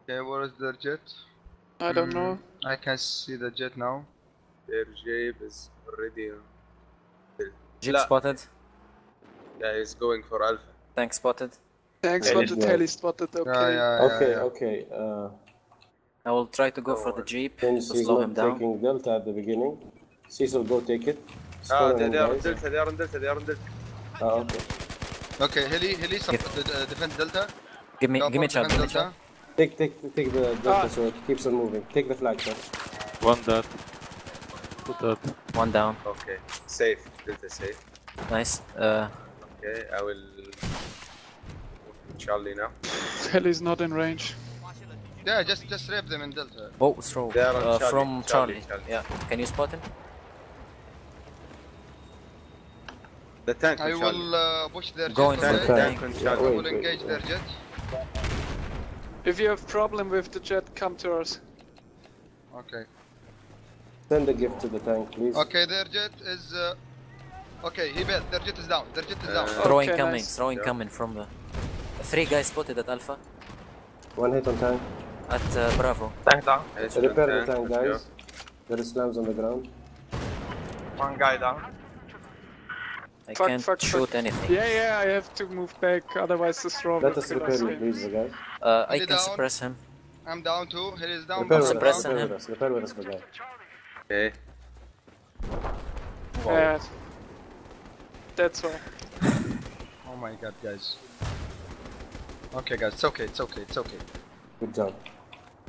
Okay, where is their jet? I don't know. I can see the jet now. Their jeep is already. Jeep La. spotted. Yeah, he's going for Alpha. Tank spotted. Thanks Heli for the spotted. tele spotted. Okay. Okay. I will try to go No for the one. Jeep Since to he's slow him not down. taking Delta at the beginning, Cecil, go take it. Ah, Spawn they him, are on guys. Delta, they are on Delta, they are on Delta. Okay. Okay, heli, defend Delta. Give me a shot, give me a Delta. shot. Take the Delta so it keeps on moving. Take the flag, sir. One dead. Two dead. One down. Okay, safe. Delta safe. Nice. Okay, I will. Charlie now. Heli's not in range. Yeah, just rape them in Delta. Oh, throw. They are on Charlie. From Charlie. Charlie. Yeah. Can you spot him? The tank I on Charlie. will push their Going jet. for the Okay. tank. on I Charlie. will engage their jet. If you have problem with the jet, come to us. Okay. Send a gift to the tank, please. Okay, their jet is. Okay, he bet. Their jet is down. Their jet is down. Throwing Okay, coming. nice. Throwing coming from the. 3 guys spotted at Alpha. One hit on tank. At Bravo. Tank down. Repair the tank, guys. There is slams on the ground. One guy down. I Fuck, can't fuck, shoot fuck. anything. Yeah, I have to move back, otherwise the straw will Let us kill repair us. you, please, guys. I Heli can down. suppress him. I'm down too. He is down. Repair I'm with suppress us, down. him. repair with us, repair with us, guys. Okay. Yeah. That's all. Oh my god, guys. Okay, guys. It's okay. It's okay. It's okay. Good job.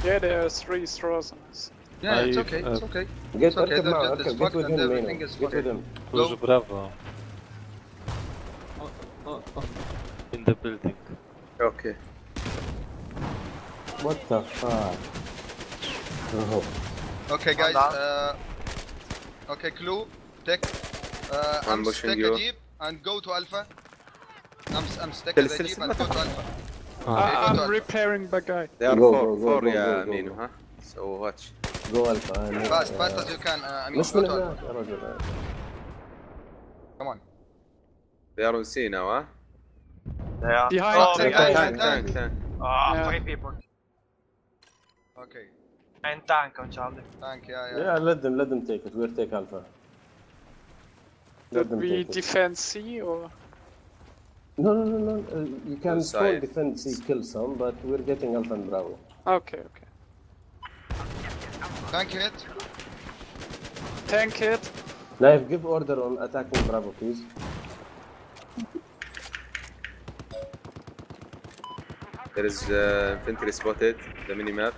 Yeah, there are 3 straws on us. Yeah, it's I, okay. It's okay. Get It's okay, Arkab the now, jet is Arkab, get fucked with and him, everything Meno. is Get with him. Who's Go. Bravo? In the building. Okay. What the fuck? Oh. Okay, guys. down. Okay, clue. Take. I'm I'm pushing stick you. a jeep and go to Alpha. I'm stuck Still, at the still, jeep still, and go what to the Alpha. Ah. Okay, go to I'm Alpha. repairing Bagay. They are Go, four, go, go, four, go, yeah, go, Mino, go. huh? So watch. Go Alpha. Fast as you can. I mean, مش go من to هنا Alpha. يا رجل. Come on. They are on C now, huh? They are. Behind, Oh, tank, behind. tank. Tank. Ah, Yeah. 3 people. Okay. And tank on Charlie. Thank you. Yeah. Yeah, let them take it. We'll take Alpha. Let Did them we take it. defend C or? No. You can Inside. spawn, defend, see, kill some, but we're getting Alpha and Bravo. Okay. Thank you. Tank hit. Knife, give order on attacking Bravo, please. There is infantry spotted, the minimap.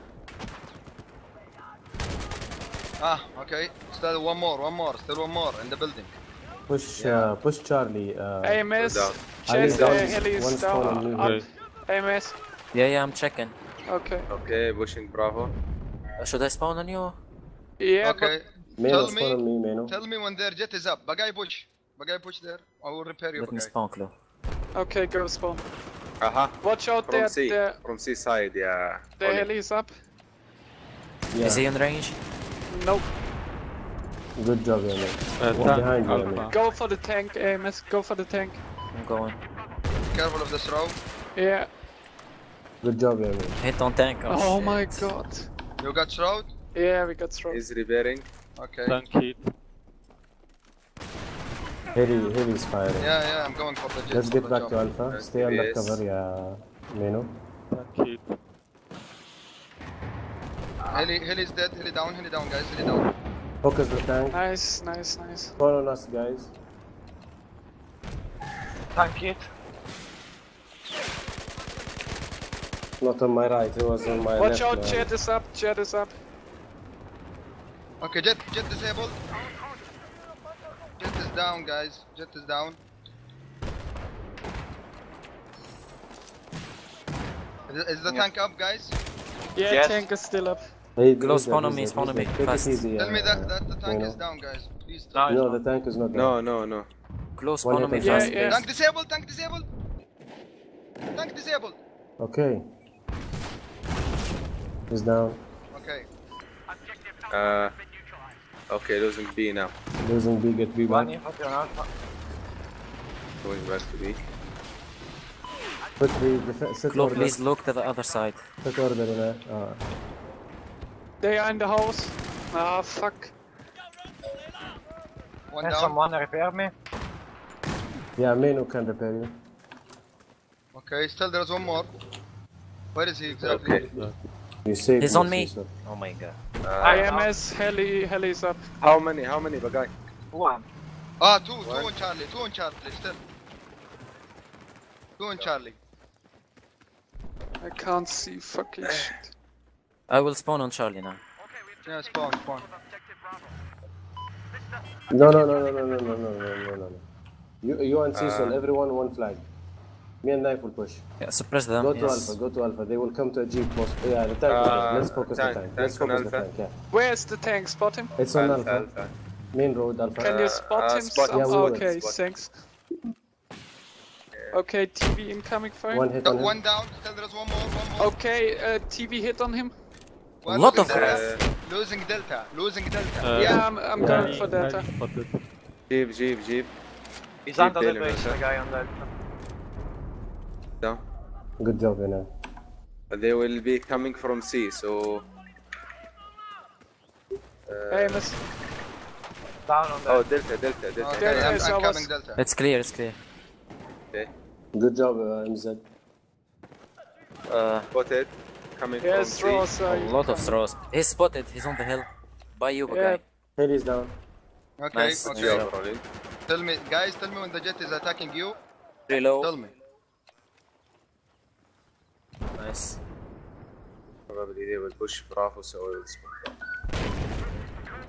Ah, okay. Still one more. Still one more in the building. Push Charlie. AMS. down. Ali's Chase down. heli One is spawn down. on you. Up. Okay. AMS. Yeah, I'm checking. Okay. Okay, pushing Bravo. Should I spawn on you? Yeah, Okay. Meno, Tell spawn on me, Meno. Tell me when their jet is up. Bagay push there. I will repair you. Let me Bagay. spawn, Clue. but okay, go spawn. Aha. Watch out From there. C. The From C side, yeah. heli is up. Yeah. Is he in range? Nope. Good job, Meno. Tank, behind you, Alpha. Meno. Go for the tank, AMS. Go for the tank. I'm going. Careful of this row. Yeah. Good job, Meno. Hit on tank. Oh shit. my god. You got shroud? Yeah, we got thrown. He's repairing. Okay. Tank hit. Heli's firing. Yeah, I'm going for the jet. Let's for get the back job. to Alpha. Stay under Yes. cover, yeah, Meno. Tank hit. Heli's dead. Heli down, guys. Heli down. Focus the tank. Nice. Follow us, guys. Tank hit. Not on my right, it was on my Watch left. out, man. jet is up. Okay, jet disabled. Jet is down, guys. Jet is down. Is the tank up, guys? Yeah, Yes. tank is still up. Glow, spawn on me, spawn on me, Take fast. it easy, Tell me that the tank Meno. is down, guys. Please. No, it's No, not. the tank is not down. No. Glow, spawn on me hit on fast, Yeah, yeah. please. Tank disabled. Tank disabled. Okay. He's down. Okay. Okay, losing B now. Losing B, get B One back. infantry on Alpha. Going back to B. Put the set Claw, order. please look to the other side. Set order هنا. They are in the house. Ah, fuck. One Can down. someone repair me? Yeah, main who can repair you. Okay, still there's one more. Where is he exactly? Okay. You saved He's me, on me. Cecil. Oh my god. IMS, heli's up. How many bagay? One. Ah, two on Charlie, still. Two on Charlie. I can't see fucking shit. I will spawn on Charlie now. Yeah, spawn. No. You and Cecil, everyone one flag. Me and Knife will push. Yeah, suppress them. Go to yes. Alpha, go to Alpha. They will come to a jeep most. Yeah, the tank is there. Let's focus the tank. tank. Tank Let's on focus the Alpha. tank, yeah. Where's the tank? Spot him? It's on Alpha. Main road, Alpha. Can you spot him? spot him. Yeah, we will. Okay, Spot. thanks. Okay, TV incoming fire. One hit on him. One down, still there's one more. Okay, TV hit on him. We're Lot losing of grass. Losing delta. Yeah, I'm going for data. Spotted. Jeep. He's Keep under the dealing base, with the it. guy on Delta. Down. Good job, Yana. They will be coming from C, so Hey, miss. Down on oh Delta. Delta. Okay, Delta I'm is ours. coming delta. It's clear, it's clear. Okay. Good job, MZ. Spotted. Coming Yes, from C. Ross. A lot of throws. He's spotted. He's on the hill. By you, Yeah. guy. Heli is down. Okay, Nice. okay. Yeah, probably. Tell me, guys, when the jet is attacking you. Reload. Tell me. Nice. Probably they will push Bravo, so we'll spot.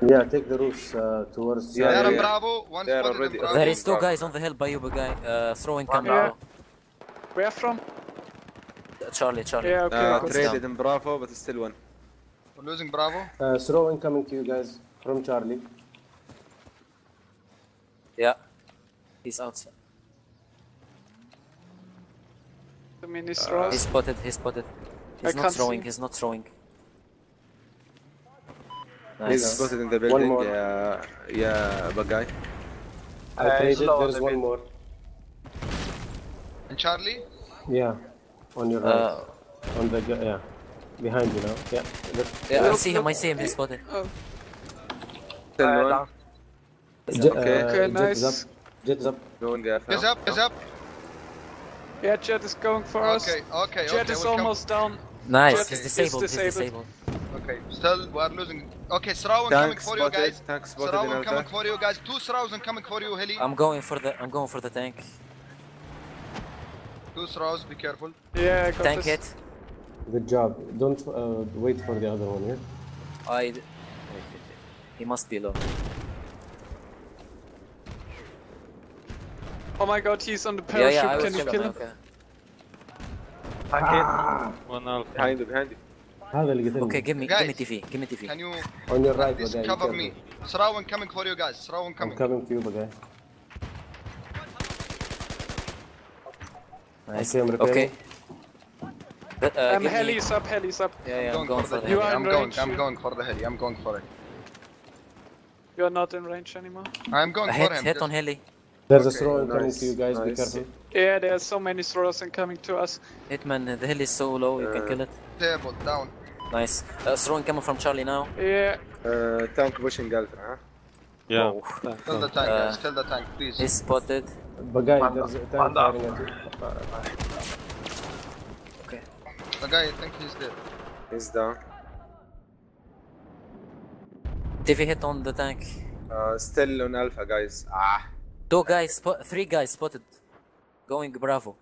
Yeah, take the roofs towards. Yeah, They're in yeah. Bravo. One They're spotted in already- Bravo. There is two guys on the hill by you, guy. Throwing camera. Yeah. Where from? Charlie. Yeah, okay. good. Traded in Bravo, but still one. We're losing Bravo. Throw incoming to you guys from Charlie. Yeah. He's outside. The mini straws. He's spotted. He's I not can't throwing. see. He's not throwing. He's Nice. spotted in the building. more. Yeah, bagay. I traded. slow There's a one bit. more. And Charlie? Yeah, on your right. On the yeah, behind you now. Yeah. Yeah, I see him. He's spotted. Oh, Still one. Down. Okay. Okay, nice. Jets up. Going Is up. yeah, Jet is going for us. Okay. Jet is we'll come. almost down. Nice. Jet He's is disabled. He's disabled. disabled. Okay, still we're losing. Okay, Srawan Tank coming for you spotted. guys. Tank spotted in Srawan coming Alpha. for you guys. Two Srawan coming for you, Heli. I'm going for the tank. Two Sraws, be careful. Yeah, I got Tank this. hit. Good job. Don't wait for the other one. Yeah. Wait. He must be low. Oh my god, he's on the Yeah, parachute. I will Can you kill him? Okay. Tank hit. One alpha. Behind you. هذا اللي قتلني. Okay, give me Guys. TV. Can you On your right, please Bagay. cover me? Srawan coming for you guys. Srawan I'm coming. coming to you, Bagay. Nice. Okay, I'm repairing. Okay. Give me- Heli's up. Yeah, I'm going for the You heli. are I'm in going. range, I'm you- going for the heli. I'm going for it. You're not in range anymore. I'm going for him. Hit just- on heli. There's a Okay, throw incoming nice, to you guys. Be nice. careful. Yeah, there's so many throwers incoming to us. Hitman, the heli is so low, you can kill it. Table down. Nice. Throwing coming from Charlie now. Yeah, Tank pushing Alpha, huh? Yeah. Oh. Kill the tank, guys. Kill the tank, please. He's spotted. Bagay, One there's a down. tank One down. firing at you. Okay. The guy, I think he's dead. He's down. TV hit on the tank. Still on Alpha, guys. Three guys spotted. Going Bravo.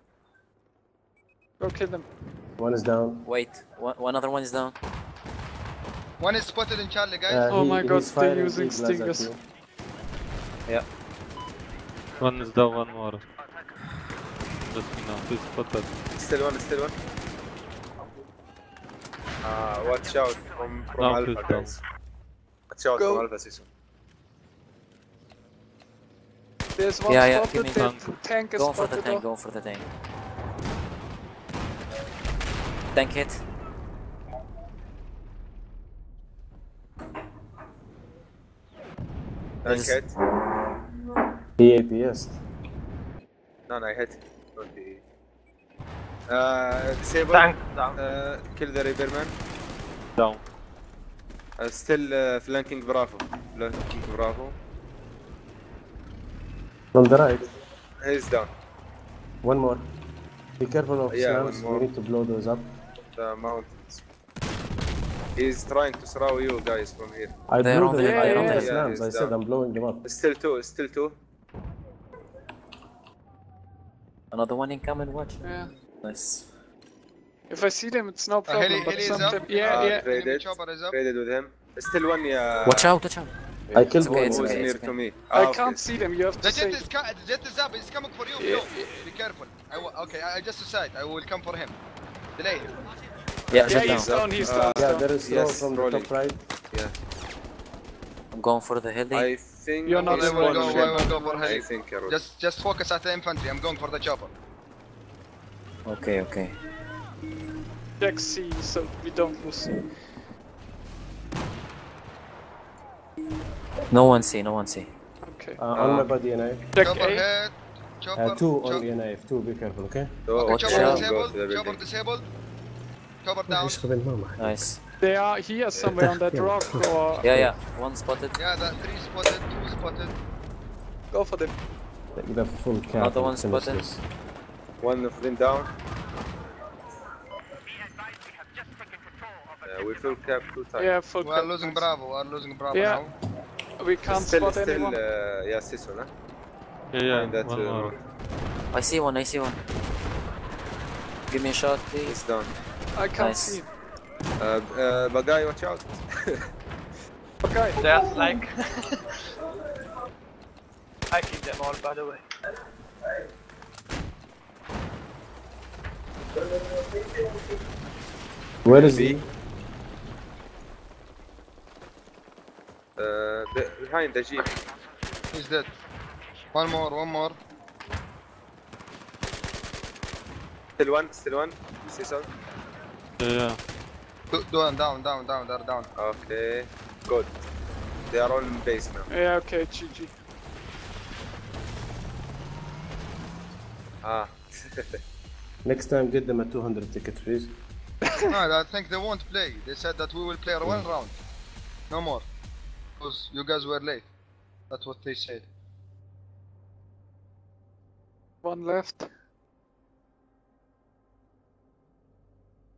go kill them. One is down. Wait, one other one is down. One is spotted in Charlie, guys. Oh my God, he's they're firing using eagles at stingers. you. Yeah. One is down, one more. Let me know. He's spotted. Still one. Watch out from Now Alpha, he's down. guys. Watch out Go. from Alpha, Season. There's one Yeah, spotted. give me The tank. tank is Going for the spotted. tank, though. going for the tank. Tank hit. Tank hit. He APS. No, I hit. Not the... Disable. Tank down. Kill the repairman. Down. Still flanking Bravo. Flanking Bravo. From the right. He's down. One more. Be careful of Yeah, slams. one more. We need to blow those up. The mountains. He's trying to throw you guys from here. I They're blew on the, the- I they're blew on the the- slams. Yeah, I he's said down. I'm blowing them up. Still two. Still two. Another one incoming, watch. Yeah. Nice. If I see them, it's no problem. Heli but is up. sometimes, yeah, yeah. Traded. Chopper is up. Traded with him. Still one. Yeah. Watch out, watch out. I killed okay, one. it's Who's okay. near to me? I okay. can't see them. You have to The say. jet is up. He's coming for you. Yeah, Bro. Be careful. Okay, I just decide. I will come for him. Delay him. Yeah, Yeah, shut he's down. down. He's down. Yeah, there is throw Yes, from the rolling. top right. Yeah. I'm going for the heli. I think You're not I will go. rolling. I will go for I heli. think I will. Just focus at the infantry. I'm going for the chopper. Okay, okay. Check C, so we don't lose. No one see, no one see. Okay. On my body and I. Check Chopper A. hit. Chopper. Two on chop- the knife. Two, be careful, okay? So, Okay, Watch chopper out. disabled. Go to the Chopper building. disabled. Chopper down. Nice. They are here somewhere on that rock, or Yeah, yeah. One spotted. Yeah, that 3 spotted, 2 spotted. go for them. Take the full cap. Another and one finish spotted. this. one of them down. We full cap 2 times. Yeah, full. We are losing Bravo. We are losing Bravo Yeah. now. We can't Still, spot anyone. yeah, Sisson, huh? Yeah, yeah. That, One more. I see one, I see one. Give me a shot, please. He's down. I can't Nice. see. Bagay, watch out. Okay. There's like. I killed them all, by the way. Where is he? Behind the jeep. He's dead. One more. Still one. Sisson. Yeah, yeah. Down. They're down. Okay, good. They are all in base now. Yeah, okay, GG. Ah. Next time, get them a 200 ticket, please. No, I think they won't play. They said that we will play 1 round. No more. Because you guys were late. That's what they said. One left.